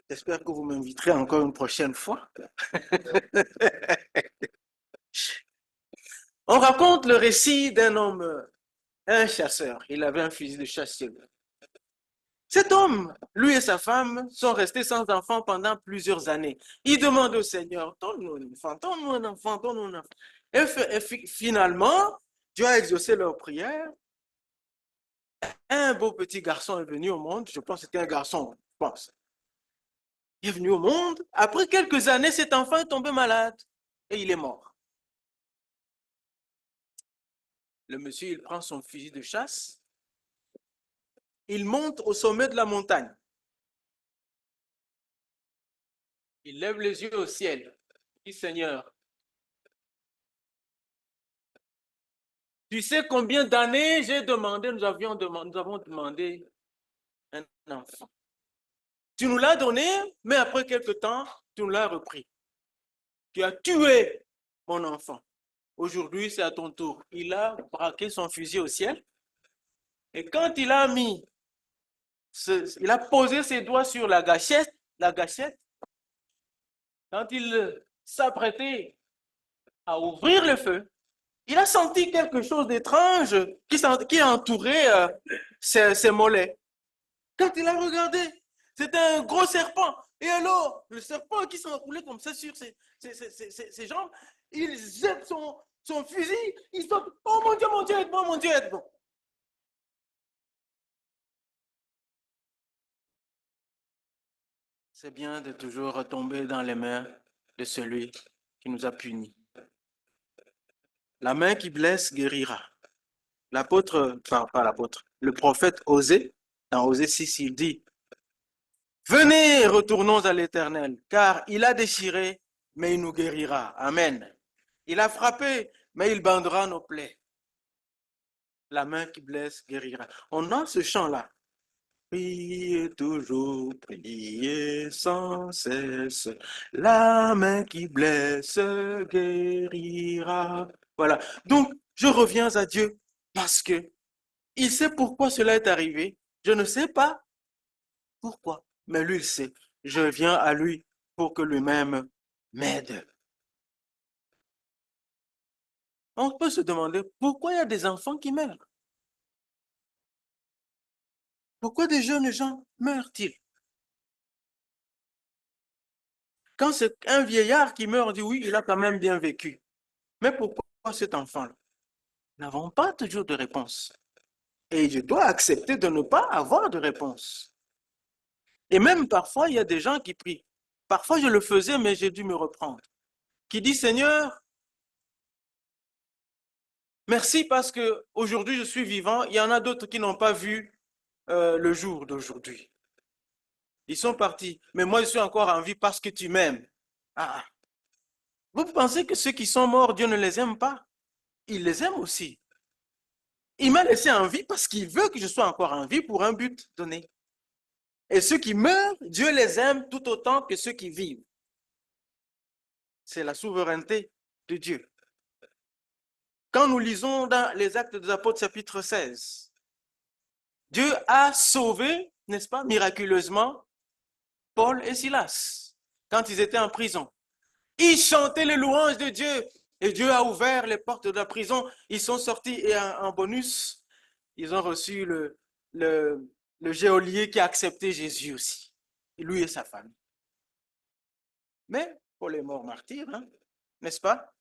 J'espère que vous m'inviterez encore une prochaine fois. On raconte le récit d'un homme, un chasseur. Il avait un fusil de chasse chez lui. Cet homme, lui et sa femme, sont restés sans enfant pendant plusieurs années. Il demande au Seigneur, donne-nous un enfant, donne-nous un enfant, donne-nous un enfant. Et finalement, Dieu a exaucé leur prière. Un beau petit garçon est venu au monde. Je pense que c'était un garçon, je pense. Il est venu au monde. Après quelques années, cet enfant est tombé malade et il est mort. Le monsieur, il prend son fusil de chasse. Il monte au sommet de la montagne. Il lève les yeux au ciel. Il dit, Seigneur, tu sais combien d'années j'ai demandé, nous avons demandé un enfant. Tu nous l'as donné, mais après quelque temps, tu nous l'as repris. Tu as tué mon enfant. Aujourd'hui, c'est à ton tour. Il a braqué son fusil au ciel. Et quand il a posé ses doigts sur la gâchette, quand il s'apprêtait à ouvrir le feu, il a senti quelque chose d'étrange qui entourait ses mollets. Quand il a regardé, c'était un gros serpent. Et alors, le serpent qui s'enroulait comme ça sur ses jambes, il jette son fusil, il saute. Oh mon Dieu, aide-moi, mon Dieu, aide-moi. C'est bien de toujours retomber dans les mains de celui qui nous a punis. La main qui blesse guérira. Le prophète Osée, dans Osée 6, il dit, venez, retournons à l'Éternel, car il a déchiré, mais il nous guérira. Amen. Il a frappé, mais il bandera nos plaies. La main qui blesse guérira. On a ce chant-là. Priez toujours, priez sans cesse. La main qui blesse guérira. Voilà. Donc, je reviens à Dieu parce que il sait pourquoi cela est arrivé. Je ne sais pas pourquoi, mais lui, il sait. Je viens à lui pour que lui-même m'aide. On peut se demander pourquoi il y a des enfants qui meurent. Pourquoi des jeunes gens meurent-ils? Quand c'est un vieillard qui meurt, on dit oui, il a quand même bien vécu. Mais pourquoi cet enfant-là? Nous n'avons pas toujours de réponse. Et je dois accepter de ne pas avoir de réponse. Et même parfois, il y a des gens qui prient. Parfois, je le faisais, mais j'ai dû me reprendre. Qui dit, Seigneur, merci parce que aujourd'hui je suis vivant. Il y en a d'autres qui n'ont pas vu le jour d'aujourd'hui. Ils sont partis. Mais moi, je suis encore en vie parce que tu m'aimes. Ah. Vous pensez que ceux qui sont morts, Dieu ne les aime pas? Il les aime aussi. Il m'a laissé en vie parce qu'il veut que je sois encore en vie pour un but donné. Et ceux qui meurent, Dieu les aime tout autant que ceux qui vivent. C'est la souveraineté de Dieu. Quand nous lisons dans les Actes des Apôtres chapitre 16, Dieu a sauvé, n'est-ce pas, miraculeusement, Paul et Silas quand ils étaient en prison. Ils chantaient les louanges de Dieu et Dieu a ouvert les portes de la prison. Ils sont sortis et en bonus, ils ont reçu le geôlier qui a accepté Jésus aussi, lui et sa famille. Mais Paul est mort martyr, hein, n'est-ce pas?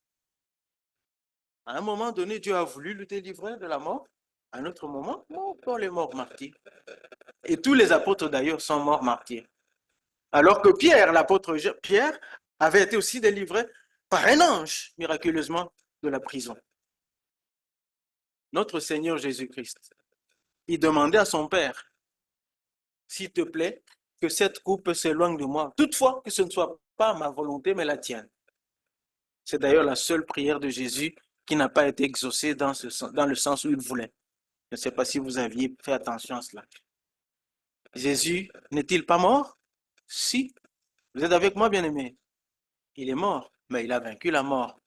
À un moment donné, Dieu a voulu le délivrer de la mort. À un autre moment, Paul est mort martyr. Et tous les apôtres d'ailleurs sont morts martyrs. Alors que Pierre, l'apôtre Pierre, avait été aussi délivré par un ange, miraculeusement, de la prison. Notre Seigneur Jésus-Christ, il demandait à son Père, s'il te plaît, que cette coupe s'éloigne de moi. Toutefois, que ce ne soit pas ma volonté, mais la tienne. C'est d'ailleurs la seule prière de Jésus qui n'a pas été exaucée dans le sens où il voulait. Je ne sais pas si vous aviez fait attention à cela. Jésus n'est-il pas mort? Si. Vous êtes avec moi, bien-aimé? Il est mort, mais il a vaincu la mort.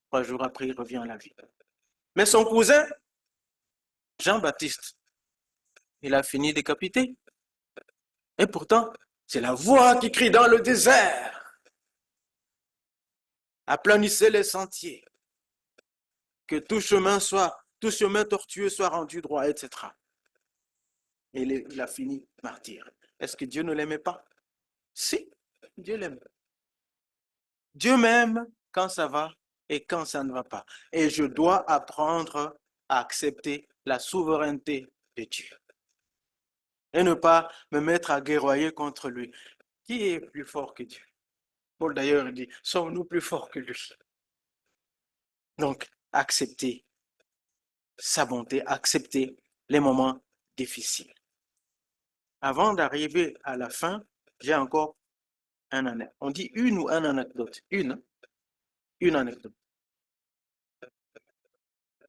3 jours après, il revient à la vie. Mais son cousin, Jean-Baptiste, il a fini décapité. Et pourtant, c'est la voix qui crie dans le désert. Aplanissez les sentiers. Que tout chemin tortueux soit rendu droit, etc. Et il a fini martyr. Est-ce que Dieu ne l'aimait pas? Si, Dieu l'aime. Dieu m'aime quand ça va et quand ça ne va pas. Et je dois apprendre à accepter la souveraineté de Dieu. Et ne pas me mettre à guerroyer contre lui. Qui est plus fort que Dieu? Paul d'ailleurs dit, sommes-nous plus forts que lui? Donc, accepter sa bonté, accepter les moments difficiles. Avant d'arriver à la fin, j'ai encore un anecdote. On dit une ou un anecdote? Une anecdote.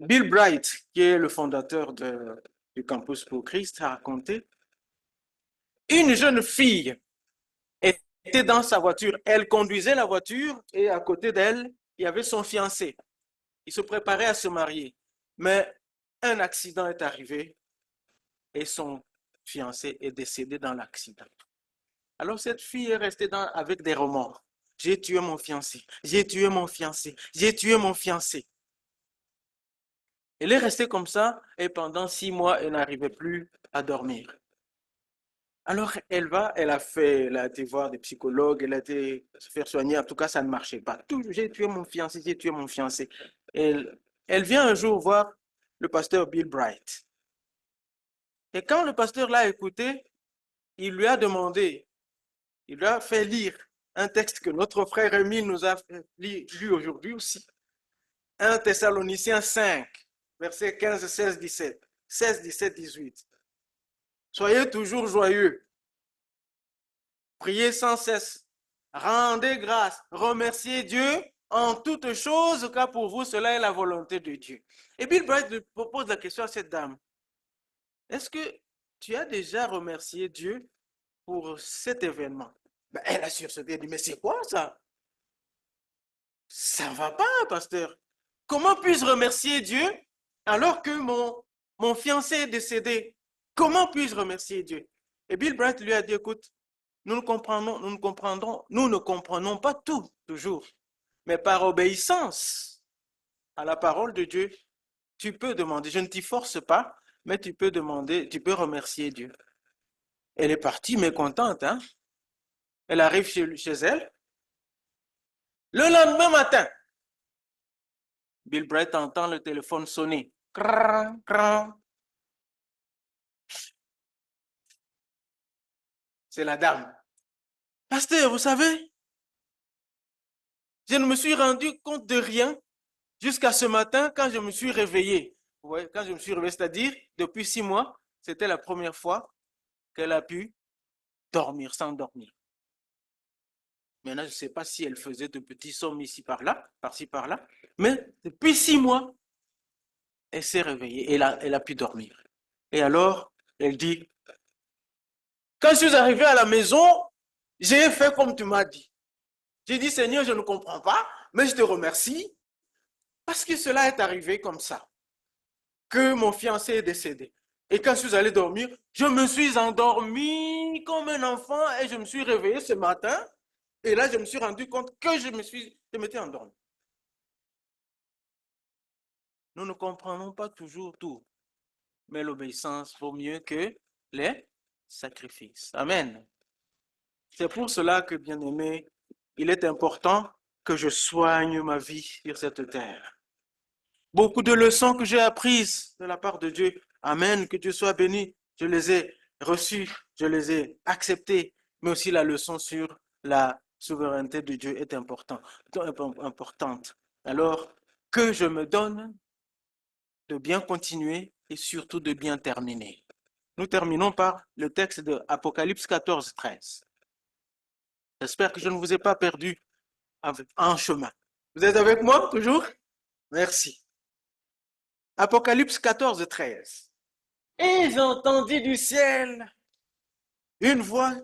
Bill Bright, qui est le fondateur du Campus pour Christ, a raconté une jeune fille était dans sa voiture. Elle conduisait la voiture et à côté d'elle, il y avait son fiancé. Il se préparait à se marier. Mais un accident est arrivé et son fiancé est décédé dans l'accident. Alors cette fille est restée avec des remords. J'ai tué mon fiancé, j'ai tué mon fiancé, j'ai tué mon fiancé. Elle est restée comme ça et pendant 6 mois, elle n'arrivait plus à dormir. Alors elle a été voir des psychologues, elle a été se faire soigner, en tout cas ça ne marchait pas. Toujours, j'ai tué mon fiancé, j'ai tué mon fiancé. Elle vient un jour voir le pasteur Bill Bright. Et quand le pasteur l'a écouté, il lui a demandé, il lui a fait lire un texte que notre frère Émile nous a lu aujourd'hui aussi. 1 Thessaloniciens 5, versets 15, 16, 17. 16, 17, 18. Soyez toujours joyeux. Priez sans cesse. Rendez grâce. Remerciez Dieu en toutes choses, car pour vous, cela est la volonté de Dieu. Et Bill Bright propose la question à cette dame. Est-ce que tu as déjà remercié Dieu pour cet événement? Elle a sursauté, elle dit, mais c'est quoi ça? Ça ne va pas, pasteur. Comment puis-je remercier Dieu alors que mon fiancé est décédé? Comment puis-je remercier Dieu? Et Bill Bright lui a dit, écoute, nous ne comprenons pas tout toujours, mais par obéissance à la parole de Dieu, tu peux demander, je ne t'y force pas, mais tu peux demander, tu peux remercier Dieu. Elle est partie mécontente, hein? Elle arrive chez elle. Le lendemain matin, Bill Bright entend le téléphone sonner. Cran, cran. C'est la dame. Pasteur, vous savez, je ne me suis rendu compte de rien jusqu'à ce matin quand je me suis réveillé. Vous voyez, quand je me suis réveillé, c'est-à-dire depuis 6 mois, c'était la première fois qu'elle a pu dormir, s'endormir. Maintenant, je ne sais pas si elle faisait de petits sommes ici par-là, par-ci par-là, mais depuis 6 mois, elle s'est réveillée et elle a pu dormir. Et alors, elle dit, quand je suis arrivé à la maison, j'ai fait comme tu m'as dit. J'ai dit, Seigneur, je ne comprends pas, mais je te remercie parce que cela est arrivé comme ça, que mon fiancé est décédé. Et quand je suis allé dormir, je me suis endormi comme un enfant et je me suis réveillé ce matin. Et là, je me suis rendu compte que je m'étais endormi. Nous ne comprenons pas toujours tout, mais l'obéissance vaut mieux que les sacrifices. Amen. C'est pour cela que, bien-aimé, il est important que je soigne ma vie sur cette terre. Beaucoup de leçons que j'ai apprises de la part de Dieu, amen, que Dieu soit béni, je les ai reçues, je les ai acceptées, mais aussi la leçon sur la souveraineté de Dieu est importante. Alors, que je me donne de bien continuer et surtout de bien terminer. Nous terminons par le texte de Apocalypse 14, 13. J'espère que je ne vous ai pas perdu en chemin. Vous êtes avec moi toujours? Merci. Apocalypse 14, 13. Et j'entendis du ciel une voix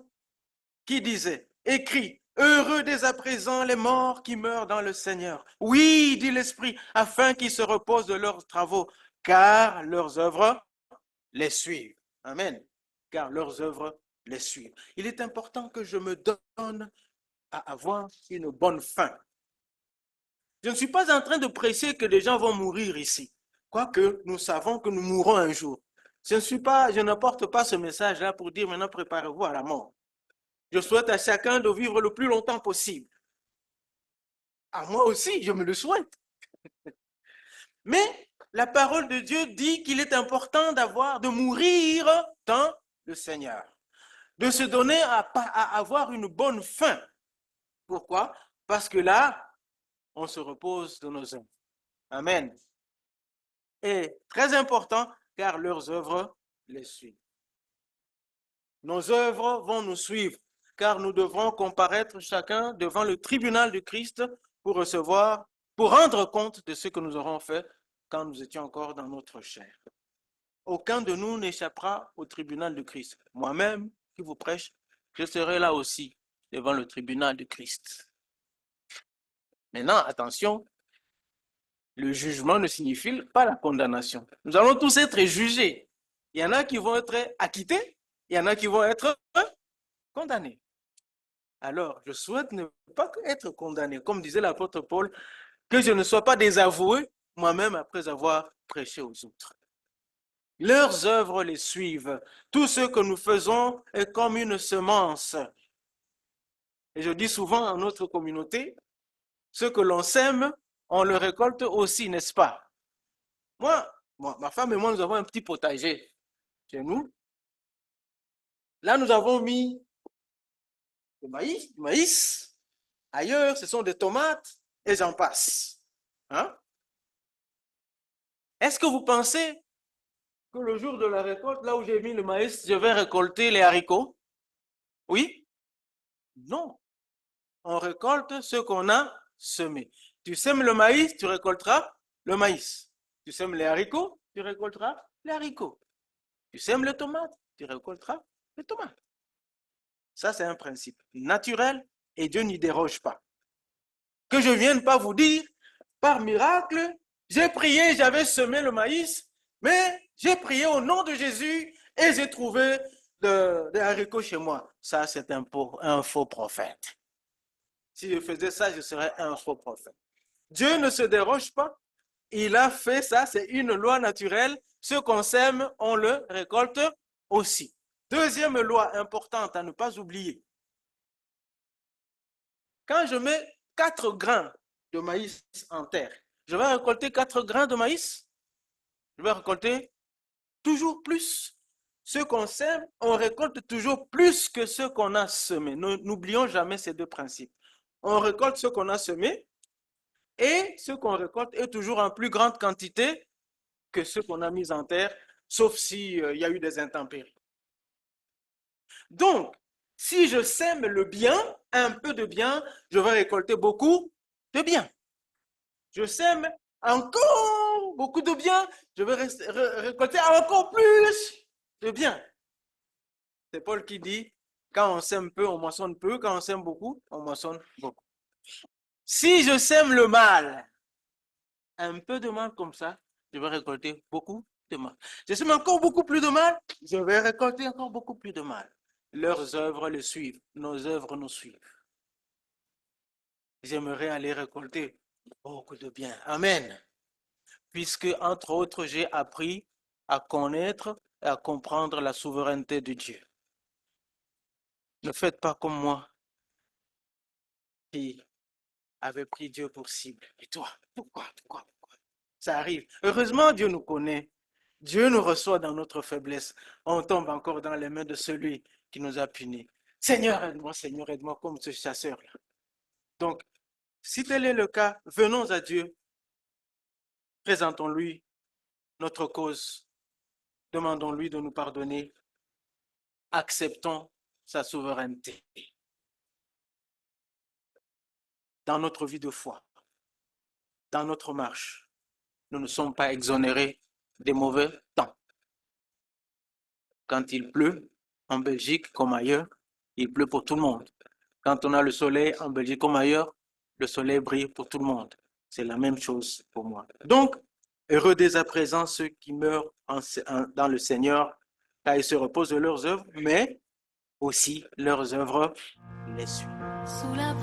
qui disait, écrit, heureux dès à présent les morts qui meurent dans le Seigneur. Oui, dit l'Esprit, afin qu'ils se reposent de leurs travaux, car leurs œuvres les suivent. Amen. Car leurs œuvres les suivent. Il est important que je me donne à avoir une bonne fin. Je ne suis pas en train de prêcher que des gens vont mourir ici, quoique nous savons que nous mourrons un jour. Je n'apporte pas ce message-là pour dire maintenant préparez-vous à la mort. Je souhaite à chacun de vivre le plus longtemps possible. À moi aussi, je me le souhaite. Mais la parole de Dieu dit qu'il est important de mourir dans le Seigneur, de se donner à avoir une bonne fin. Pourquoi? Parce que là, on se repose de nos œuvres. Amen. Et très important, car leurs œuvres les suivent. Nos œuvres vont nous suivre, car nous devrons comparaître chacun devant le tribunal de Christ pour rendre compte de ce que nous aurons fait quand nous étions encore dans notre chair. Aucun de nous n'échappera au tribunal de Christ. Moi-même, qui vous prêche, je serai là aussi devant le tribunal de Christ. Maintenant, attention, le jugement ne signifie pas la condamnation. Nous allons tous être jugés. Il y en a qui vont être acquittés, il y en a qui vont être condamnés. Alors, je souhaite ne pas être condamné, comme disait l'apôtre Paul, que je ne sois pas désavoué moi-même après avoir prêché aux autres. Leurs œuvres les suivent. Tout ce que nous faisons est comme une semence. Et je dis souvent à notre communauté, ce que l'on sème, on le récolte aussi, n'est-ce pas? Moi, ma femme et moi, nous avons un petit potager chez nous. Là, nous avons mis du maïs. Ailleurs, ce sont des tomates et j'en passe. Hein? Est-ce que vous pensez que le jour de la récolte, là où j'ai mis le maïs, je vais récolter les haricots? Oui? Non. On récolte ce qu'on a semé. Tu sèmes le maïs, tu récolteras le maïs. Tu sèmes les haricots, tu récolteras les haricots. Tu sèmes les tomates, tu récolteras les tomates. Ça, c'est un principe naturel et Dieu n'y déroge pas. Que je ne vienne pas vous dire, par miracle, J'ai prié, j'avais semé le maïs, mais j'ai prié au nom de Jésus et j'ai trouvé des haricots chez moi. Ça, c'est un faux prophète. Si je faisais ça, je serais un faux prophète. Dieu ne se déroge pas. Il a fait ça, c'est une loi naturelle. Ce qu'on sème, on le récolte aussi. Deuxième loi importante à ne pas oublier. Quand je mets 4 grains de maïs en terre, je vais récolter 4 grains de maïs. Je vais récolter toujours plus. Ce qu'on sème, on récolte toujours plus que ce qu'on a semé. N'oublions jamais ces deux principes. On récolte ce qu'on a semé et ce qu'on récolte est toujours en plus grande quantité que ce qu'on a mis en terre, sauf s'il y a eu des intempéries. Donc, si je sème le bien, un peu de bien, je vais récolter beaucoup de bien. Je sème encore beaucoup de bien, je vais récolter encore plus de bien. C'est Paul qui dit, quand on sème peu, on moissonne peu, quand on sème beaucoup, on moissonne beaucoup. Si je sème le mal, un peu de mal comme ça, je vais récolter beaucoup de mal. Je sème encore beaucoup plus de mal, je vais récolter encore beaucoup plus de mal. Leurs œuvres le suivent, nos œuvres nous suivent. J'aimerais aller récolter beaucoup de bien. Amen. Puisque, entre autres, j'ai appris à connaître et à comprendre la souveraineté de Dieu. Ne faites pas comme moi, qui avait pris Dieu pour cible. Et toi, pourquoi? Ça arrive. Heureusement, Dieu nous connaît. Dieu nous reçoit dans notre faiblesse. On tombe encore dans les mains de celui qui nous a punis. Seigneur, aide-moi, comme ce chasseur-là. Donc, si tel est le cas, venons à Dieu. Présentons-lui notre cause. Demandons-lui de nous pardonner. Acceptons sa souveraineté dans notre vie de foi, dans notre marche. Nous ne sommes pas exonérés des mauvais temps. Quand il pleut, en Belgique comme ailleurs, il pleut pour tout le monde. Quand on a le soleil en Belgique comme ailleurs, le soleil brille pour tout le monde. C'est la même chose pour moi. Donc, heureux dès à présent ceux qui meurent dans le Seigneur, car ils se reposent de leurs œuvres, mais aussi leurs œuvres les suivent. Sous la